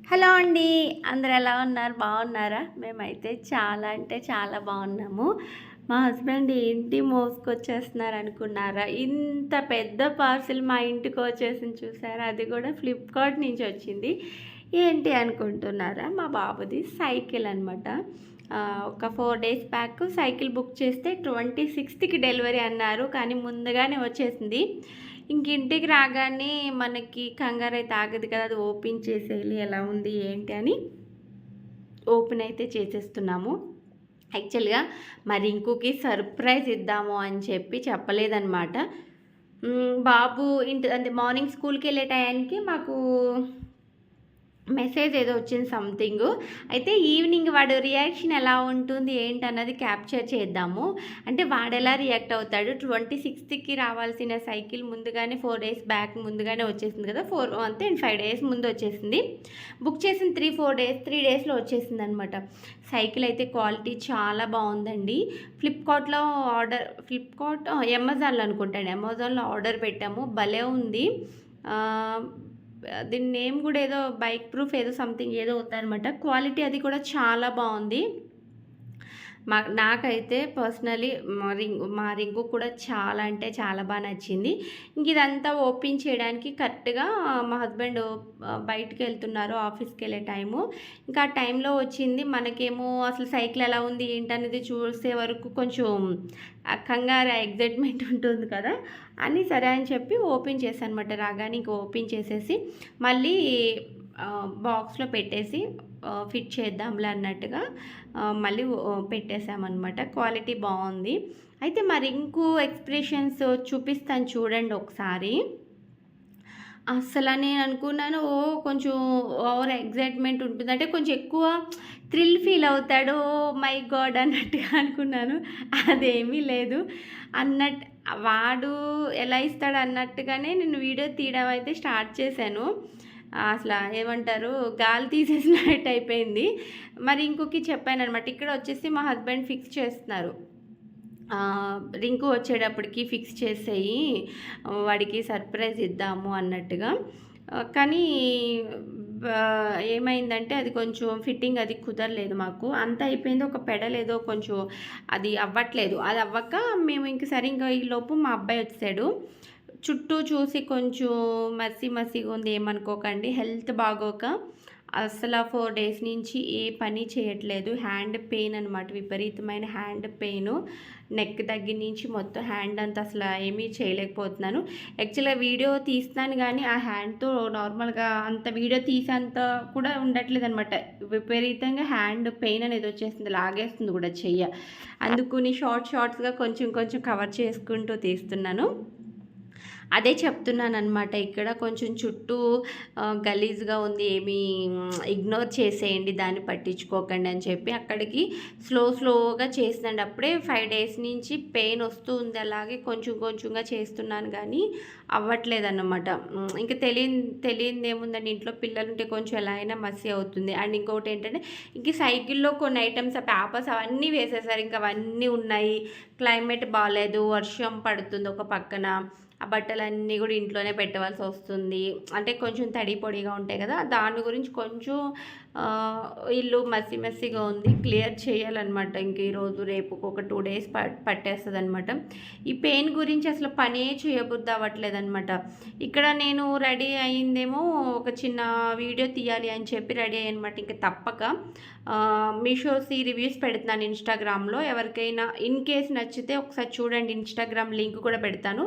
Hello అండి. అందరూ ఎలా ఉన్నారు? బాగున్నారా? మేమైతే చాలా అంటే చాలా బాగున్నాము. మా హస్బెండ్ ఏంటి మోసుకొచ్చేస్తున్నారు అనుకున్నారా? ఇంత పెద్ద పార్సిల్ మా ఇంటికి వచ్చేసింది చూసారా? అది కూడా ఫ్లిప్‌కార్ట్ నుంచి వచ్చింది. ఏంటి అనుకుంటున్నారా? మా బాబుది సైకిల్ అనమాట. ఒక 4 డేస్ బ్యాక్ సైకిల్ బుక్ చేస్తే 26కి డెలివరీ అన్నారు. కానీ ముందుగానే వచ్చేసింది. ఇంక ఇంటికి రాగానే మనకి కంగారైతే ఆగదు కదా! అది ఓపెన్ చేసేయాలి ఎలా ఉంది ఏంటి అని ఓపెన్ అయితే చేసేస్తున్నాము. యాక్చువల్‌గా మా రింకుకి సర్ప్రైజ్ ఇద్దాము అని చెప్పి చెప్పలేదనమాట. బాబు అంటే మార్నింగ్ స్కూల్‌కెళ్ళే టయానికి మాకు మెసేజ్ ఏదో వచ్చింది సంథింగు. అయితే ఈవినింగ్ వాడు రియాక్షన్ ఎలా ఉంటుంది ఏంటన్నది క్యాప్చర్ చేద్దాము. అంటే వాడెలా రియాక్ట్ అవుతాడు. 26కి రావాల్సిన సైకిల్ ముందుగానే 4 డేస్ బ్యాక్ ముందుగానే వచ్చేసింది కదా! 5 డేస్ ముందు వచ్చేసింది. బుక్ చేసిన 3 డేస్‌లో వచ్చేసిందనమాట. సైకిల్ అయితే క్వాలిటీ చాలా బాగుందండి. అమెజాన్‌లో అనుకుంటాను. అమెజాన్‌లో ఆర్డర్ పెట్టాము. భలే ఉంది. దీని నేమ్ కూడా ఏదో బైక్ ప్రూఫ్ ఏదో సంథింగ్ ఏదో ఉందనమాట. క్వాలిటీ అది కూడా చాలా బాగుంది. నాకైతే పర్సనలీ మా రింగు కూడా చాలా అంటే చాలా బాగా నచ్చింది. ఇంక ఇదంతా ఓపెన్ చేయడానికి కరెక్ట్‌గా మా హస్బెండ్ బయటికి వెళ్తున్నారు ఆఫీస్‌కి వెళ్ళే టైము. ఇంకా ఆ టైంలో వచ్చింది. మనకేమో అసలు సైకిల్ ఎలా ఉంది ఏంటనేది చూసే వరకు కొంచెం కంగారు ఎగ్జైట్మెంట్ ఉంటుంది కదా అని సరే అని చెప్పి ఓపెన్ చేశాను అనమాట. రాగానే ఇంక ఓపెన్ చేసేసి మళ్ళీ బాక్స్‌లో పెట్టేసి ఫిట్ చేద్దాంలే అన్నట్టుగా మళ్ళీ పెట్టేసామన్నమాట. క్వాలిటీ బాగుంది. అయితే మరి ఇంకో ఎక్స్‌ప్రెషన్స్ చూపిస్తాను చూడండి ఒకసారి. అస్సల నేను అనుకున్నాను కొంచెం ఓవర్ ఎక్సైట్‌మెంట్ ఉంటుంది. అంటే కొంచెం ఎక్కువ థ్రిల్ ఫీల్ అవుతాడు. ఓహ్ మై గాడ్ అన్నట్టుగా అనుకున్నాను. అదేమీ లేదు. అన్నట్టు వాడు ఎలా ఇస్తాడు అన్నట్టుగానే నేను వీడియో తీయడం అయితే స్టార్ట్ చేశాను. అసల ఏమంటారు గాలి తీసేసినట్టు అయిపోయింది. మరి ఇంకొకటి చెప్పాననమాట. ఇక్కడ వచ్చేసి మా హస్బెండ్ ఫిక్స్ చేస్తున్నారు. రింకు వచ్చేటప్పటికి ఫిక్స్ చేసేయి వాడికి సర్ప్రైజ్ ఇద్దాము అన్నట్టుగా. కానీ ఏమైందంటే అది కొంచెం ఫిట్టింగ్ అది కుదరలేదు మాకు. అంతా అయిపోయింది. ఒక పెడల్ ఏదో కొంచెం అది అవ్వట్లేదు. అది అవ్వక మేము ఇంక సరే ఇంక ఈలోపు మా అబ్బాయి వచ్చేసాడు. చుట్టూ చూసి కొంచెం మసిగా ఉంది ఏమనుకోకండి. హెల్త్ బాగోక అసలు 4 డేస్ నుంచి ఏ పని చేయట్లేదు. హ్యాండ్ పెయిన్ అనమాట. విపరీతమైన హ్యాండ్ పెయిను. నెక్ దగ్గర నుంచి మొత్తం హ్యాండ్ అంతా అసలు ఏమీ చేయలేకపోతున్నాను. యాక్చువల్‌గా వీడియో తీస్తున్నాను కానీ ఆ హ్యాండ్‌తో నార్మల్‌గా అంత వీడియో తీసేంత కూడా ఉండట్లేదనమాట. విపరీతంగా హ్యాండ్ పెయిన్ అనేది వచ్చేస్తుంది. లాగేస్తుంది కూడా చెయ్య. అందుకని షార్ట్స్‌గా కొంచెం కవర్ చేసుకుంటూ తీస్తున్నాను. అదే చెప్తున్నాననమాట. ఇక్కడ కొంచెం చుట్టూ గలీజ్‌గా ఉంది. ఏమీ ఇగ్నోర్ చేసేయండి. దాన్ని పట్టించుకోకండి అని చెప్పి అక్కడికి స్లోగా చేసినండి. అప్పుడే 5 డేస్ నుంచి పెయిన్ వస్తూ ఉంది. అలాగే కొంచెంగా చేస్తున్నాను కానీ అవ్వట్లేదన్నమాట. ఇంక తెలియనిదేముందండి. ఇంట్లో పిల్లలుంటే కొంచెం ఎలా అయినా మసి అవుతుంది. అండ్ ఇంకొకటి ఏంటంటే ఇంక సైకిల్‌లో కొన్ని ఐటెమ్స్ పేపర్స్ అవన్నీ వేసేసారు. ఇంక అవన్నీ ఉన్నాయి. క్లైమేట్ బాలేదు. వర్షం పడుతుంది ఒక పక్కన. ఆ బట్టలన్నీ కూడా ఇంట్లోనే పెట్టవలసి వస్తుంది. అంటే కొంచెం తడి పొడిగా ఉంటాయి కదా! దాని గురించి కొంచెం ఇల్లు మెస్సీగా ఉంది. క్లియర్ చేయాలన్నమాట. ఇంక ఈరోజు రేపు ఒక 2 డేస్ పట్టేస్తదనమాట. ఈ పెయిన్ గురించి అసలు పనే చేయబుద్ధి అవ్వట్లేదనమాట. ఇక్కడ నేను రెడీ అయిందేమో ఒక చిన్న వీడియో తీయాలి అని చెప్పి రెడీ అయ్యానమాట. ఇంక తప్పక మీషోసి రివ్యూస్ పెడుతున్నాను ఇన్‌స్టాగ్రామ్‌లో. ఎవరికైనా ఇన్ కేస్ నచ్చితే ఒకసారి చూడండి. ఇన్‌స్టాగ్రామ్ లింక్ కూడా పెడతాను.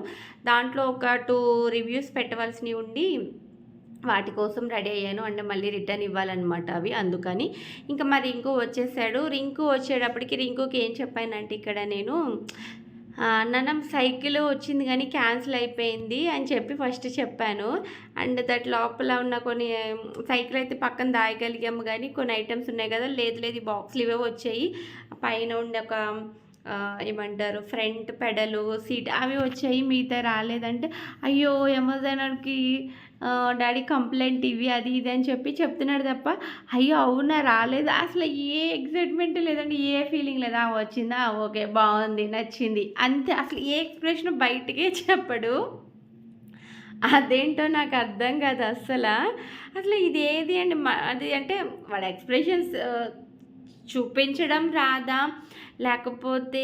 దాంట్లో ఒక 2 రివ్యూస్ పెట్టవలసినవి ఉండి వాటి కోసం రెడీ అయ్యాను. అంటే మళ్ళీ రిటర్న్ ఇవ్వాలన్నమాట అవి. అందుకని ఇంకా మా రింకు వచ్చేసాడు. రింకు వచ్చేటప్పటికి రింకుకి ఏం చెప్పానంటే ఇక్కడ నేను నాన్న సైకిల్ వచ్చింది కానీ క్యాన్సిల్ అయిపోయింది అని చెప్పి ఫస్ట్ చెప్పాను. అండ్ లోపల ఉన్న కొన్ని సైకిల్ అయితే పక్కన దాయగలిగాము కానీ కొన్ని ఐటమ్స్ ఉన్నాయి కదా లేదు ఈ బాక్స్లు ఇవే వచ్చాయి. పైన ఉండే ఒక ఏమంటారు ఫ్రంట్ పెడలు సీట్ అవి వచ్చాయి మిగతా రాలేదంటే అయ్యో అమెజాన్‌కి డాడీ కంప్లైంట్ ఇవి అది ఇది అని చెప్పి చెప్తున్నాడు తప్ప అయ్యో అవునా రాలేదు అసలు ఏ ఎక్సైట్మెంట్ లేదండి. ఏ ఫీలింగ్ లేదా వచ్చిందా ఓకే బాగుంది నచ్చింది అంతే. అసలు ఏ ఎక్స్ప్రెషన్ బయటికే చెప్పడు. అదేంటో నాకు అర్థం కాదు అస్సల. అసలు ఇదేది అండి అది అంటే వాడి ఎక్స్‌ప్రెషన్స్ చూపించడం రాదా? లేకపోతే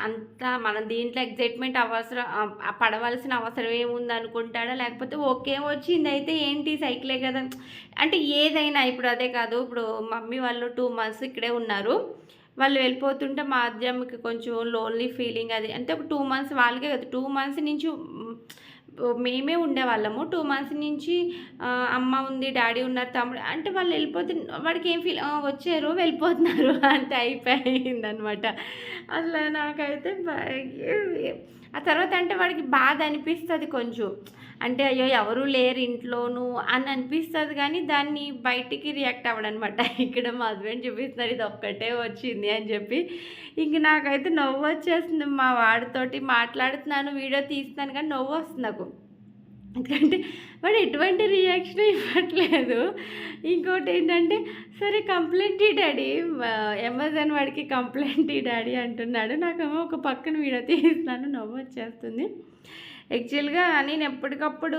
అంత మన దీంట్లో ఎక్సైట్‌మెంట్ పడవలసిన అవసరం ఏముందనుకుంటాడా? లేకపోతే ఓకే వచ్చిందయితే ఏంటి సైకిలే కదా! అంటే ఏదైనా ఇప్పుడు అదే కాదు. ఇప్పుడు మమ్మీ వాళ్ళు 2 మంత్స్ ఇక్కడే ఉన్నారు. వాళ్ళు వెళ్ళిపోతుంటే మాధ్యమిక కొంచెం లోన్లీ ఫీలింగ్ అది. అంటే ఒక 2 మంత్స్ వాళ్ళకే కాదు 2 మంత్స్ నుంచి మేమే ఉండేవాళ్ళము. 2 మంత్స్ నుంచి అమ్మ ఉంది, డ్యాడీ ఉన్నారు, తమ్ముడు అంటే వాళ్ళు వెళ్ళిపోతే వాడికేం ఫీల్ వచ్చారు, వెళ్ళిపోతున్నారు అంతే అయిపోయిందనమాట. అసలు నాకైతే ఆ తర్వాత అంటే వాడికి బాధ అనిపిస్తది కొంచెం. అంటే అయ్యో! ఎవరు లేరు ఇంట్లోను అని అనిపిస్తది గానీ, దాన్ని బయటికి రియాక్ట్ అవ్వడనమాట. ఇక్కడ మా హస్బెండ్ చూపిస్తున్నారు ఇదొక్కటే వచ్చింది అని చెప్పి. ఇంక నాకైతే నవ్వొచ్చేస్తుంది. మా వాడితోటి మాట్లాడుతున్నాను, వీడియో తీస్తున్నాను కానీ నవ్వొస్తుంది నాకు. ఎందుకంటే వాడు ఎటువంటి రియాక్షన్ ఇవ్వట్లేదు. ఇంకోటేంటంటే సరే కంప్లైంట్ డాడీ అమెజాన్ వాడికి కంప్లైంట్ డాడీ అంటున్నాడు. నాకేమో ఒక పక్కన వీడియో తీస్తున్నాను నవ్వొచ్చేస్తుంది. యాక్చువల్‌గా నేను ఎప్పటికప్పుడు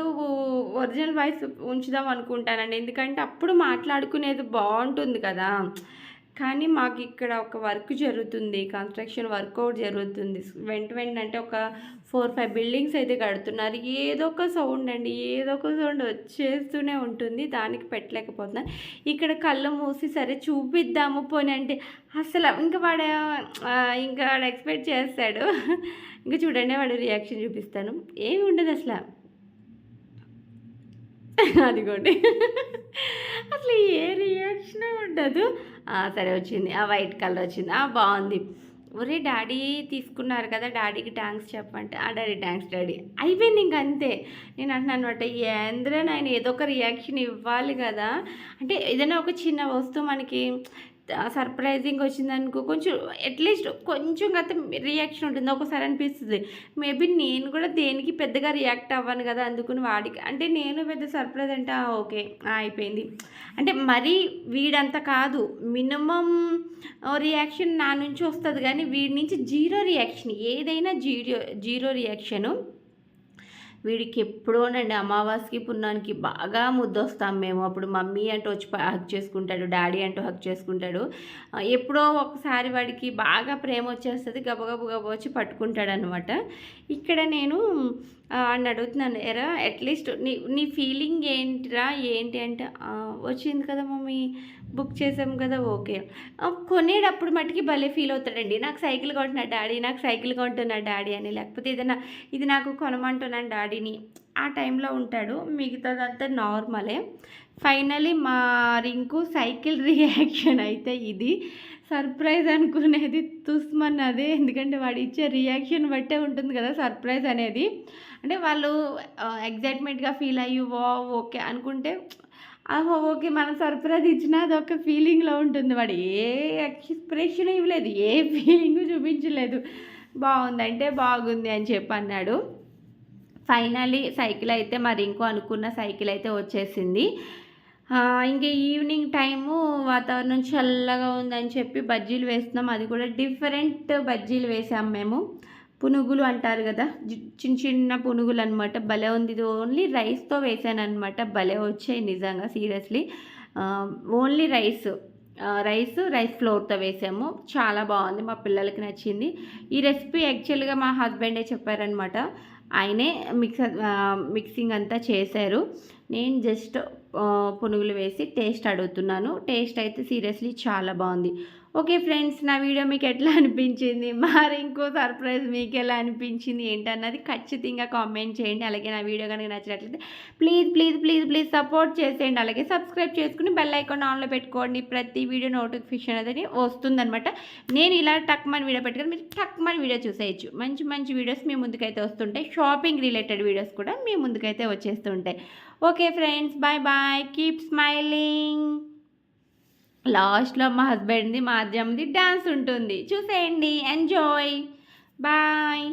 ఒరిజినల్ వాయిస్ ఉంచుదాం అనుకుంటానండి. ఎందుకంటే అప్పుడు మాట్లాడుకునేది బావుంటుంది కదా! కానీ మాకు ఇక్కడ ఒక వర్క్ జరుగుతుంది. కన్‌స్ట్రక్షన్ వర్క్ ఒకటి జరుగుతుంది. వెంటనే ఒక 4, 5 బిల్డింగ్స్ అయితే కడుతున్నారు. ఏదో ఒక సౌండ్ అండి. ఏదో ఒక సౌండ్ వచ్చేస్తూనే ఉంటుంది. దానికి పెట్టలేకపోతున్నాను. ఇక్కడ కళ్ళు మూసి సరే చూపిద్దాము పోనీ అంటే అసలు ఇంకా వాడు ఎక్స్‌పెక్ట్ చేస్తాడు. ఇంక చూడండి వాడి రియాక్షన్ చూపిస్తాను. ఏమి ఉండదసల. అదిగోండి. అసలు ఏ రియాక్షను ఉండదు. సరే వచ్చింది. వైట్ కలర్ వచ్చింది. బావుంది. ఒరేయ్ డాడీ తీసుకున్నారు కదా! డాడీకి థాంక్స్ చెప్పంటే, డాడీ థాంక్స్ డాడీ. అయిపోయింది ఇంక అంతే. నేను అంటున్నాననమాట ఏందిరా నాయన ఏదో ఒక రియాక్షన్ ఇవ్వాలి కదా! అంటే ఏదైనా ఒక చిన్న వస్తువు మనకి సర్ప్రైజింగ్ వచ్చిందనుకో కొంచెం అట్లీస్ట్ కొంచెం గత రియాక్షన్ ఉంటుంది. ఒక్కోసారి అనిపిస్తుంది మేబీ నేను కూడా దేనికి పెద్దగా రియాక్ట్ అవ్వను కదా! అందుకని వాడికి అంటే నేను పెద్ద సర్ప్రైజ్ అంటే ఓకే అయిపోయింది. అంటే మరీ వీడంత కాదు. మినిమమ్ రియాక్షన్ నా నుంచి వస్తది కానీ వీడి నుంచి జీరో రియాక్షన్. ఏదైనా జీరో రియాక్షను. వీడికి ఎప్పుడోనండి అమావాస్యకి, పున్నానికి బాగా ముద్దొస్తాం మేము. అప్పుడు మమ్మీ అంటూ వచ్చి హగ్ చేసుకుంటాడు, డాడీ అంటూ హగ్ చేసుకుంటాడు. ఎప్పుడో ఒకసారి వాడికి బాగా ప్రేమ వచ్చేస్తుంది, గబగబ వచ్చి పట్టుకుంటాడనమాట. ఇక్కడ నేను అని అడుగుతున్నాను, ఎరా అట్లీస్ట్ నీ ఫీలింగ్ ఏంటిరా ఏంటి అంటే వచ్చింది కదా మమ్మీ బుక్ చేసాం కదా ఓకే. కొనేటప్పుడు మట్టుకి భలే ఫీల్ అవుతాడండి. నాకు సైకిల్ కొంటున్నా డాడీ, నాకు సైకిల్ కొంటున్నా డాడీ అని, లేకపోతే ఏదైనా ఇది నాకు కొనమంటున్నాను డాడీని ఆ టైంలో ఉంటాడు. మిగతాదంతా నార్మలే. ఫైనలీ మా రింకు సైకిల్ రియాక్షన్ అయితే ఇది. సర్ప్రైజ్ అనుకునేది తుస్మన్నదే. ఎందుకంటే వాడు ఇచ్చే రియాక్షన్ బట్టే ఉంటుంది కదా సర్ప్రైజ్ అనేది. అంటే వాళ్ళు ఎగ్జైట్మెంట్గా ఫీల్ అయ్యి ఓకే అనుకుంటే ఓకే మనం సర్ప్రైజ్ ఇచ్చినా అదొక ఫీలింగ్లో ఉంటుంది. వాడు ఏ ఎక్స్ప్రెషన్ ఇవ్వలేదు, ఏ ఫీలింగ్ చూపించలేదు. బాగుందంటే బాగుంది అని చెప్పి అన్నాడు. ఫైనల్లీ సైకిల్ అయితే మరి ఇంకో అనుకున్న సైకిల్ అయితే వచ్చేసింది. ఇంక ఈవినింగ్ టైము వాతావరణం చల్లగా ఉందని చెప్పి బజ్జీలు వేస్తున్నాం. అది కూడా డిఫరెంట్ బజ్జీలు వేసాం మేము. పునుగులు అంటారు కదా, చిన్న చిన్న పునుగులు అనమాట. భలే ఉంది. ఇది ఓన్లీ రైస్తో వేసాను అనమాట. భలే వచ్చాయి నిజంగా సీరియస్లీ. ఓన్లీ రైస్ ఫ్లోర్తో వేసాము. చాలా బాగుంది, మా పిల్లలకి నచ్చింది. ఈ రెసిపీ యాక్చువల్గా మా హస్బెండే చెప్పారనమాట. ఆయనే మిక్సింగ్ అంతా చేశారు. నేను జస్ట్ పునుగులు వేసి టేస్ట్ అడుగుతున్నాను. టేస్ట్ అయితే సీరియస్లీ చాలా బాగుంది. ఓకే ఫ్రెండ్స్, నా వీడియో మీకు ఎట్లా అనిపించింది, మరి ఇంకో సర్ప్రైజ్ మీకు ఎలా అనిపించింది ఏంటన్నది ఖచ్చితంగా కామెంట్ చేయండి. అలాగే నా వీడియో కనుక నచ్చినట్లయితే ప్లీజ్ సపోర్ట్ చేసేయండి. అలాగే సబ్స్క్రైబ్ చేసుకుని బెల్ ఐకాన్ ఆన్లో పెట్టుకోండి. ప్రతి వీడియో నోటిఫికేషన్ అనేది వస్తుందన్నమాట. నేను ఇలా టక్మని వీడియో పెట్టుకొని మీరు టక్మని వీడియో చూసేయచ్చు. మంచి వీడియోస్ మీ ముందుకైతే వస్తుంటాయి. షాపింగ్ రిలేటెడ్ వీడియోస్ కూడా మీ ముందుకైతే వచ్చేస్తుంటాయి. Okay friends, bye. Keep smiling. లాస్ట్లో మా హస్బెండ్ది మాధ్యమది డ్యాన్స్ ఉంటుంది, చూసేయండి. ఎంజాయ్. బాయ్.